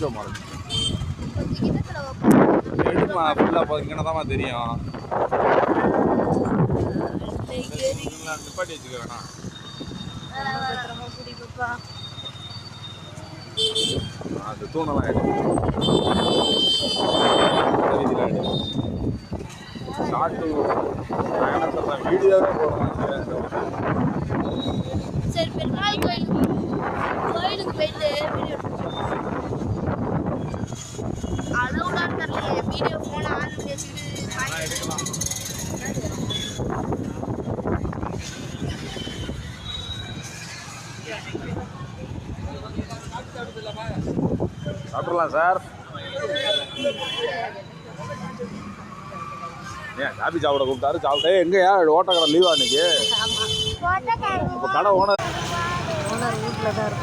கொஞ்சம் மரம் எடுமா ஃபுல்லாக இங்கே தான் தெரியும். நிப்பாட்டி வச்சுக்க வேணாம். அந்த தூணெல்லாம் ஷார்ட்டு நான் என்ன சொல்கிறேன், வீடியோவே போடுறேன். சரி, பெருமாள் கோயிலுக்கு போயிட்டு அளவுடான்னு தெரியல. வீடியோ ஃபோனை ஆன் பண்ணி வச்சுக்கிட்டு எடுக்கலாம். சாப்பிடலாம் சார். ஏன் காபி சாப்பிட கூப்பிட்டாரு, சாப்பிட்டே. எங்கேயா ஓட்டக்கடை லீவா இன்னைக்கு? கடை ஓனர் வீட்டில் தான் இருக்கும்.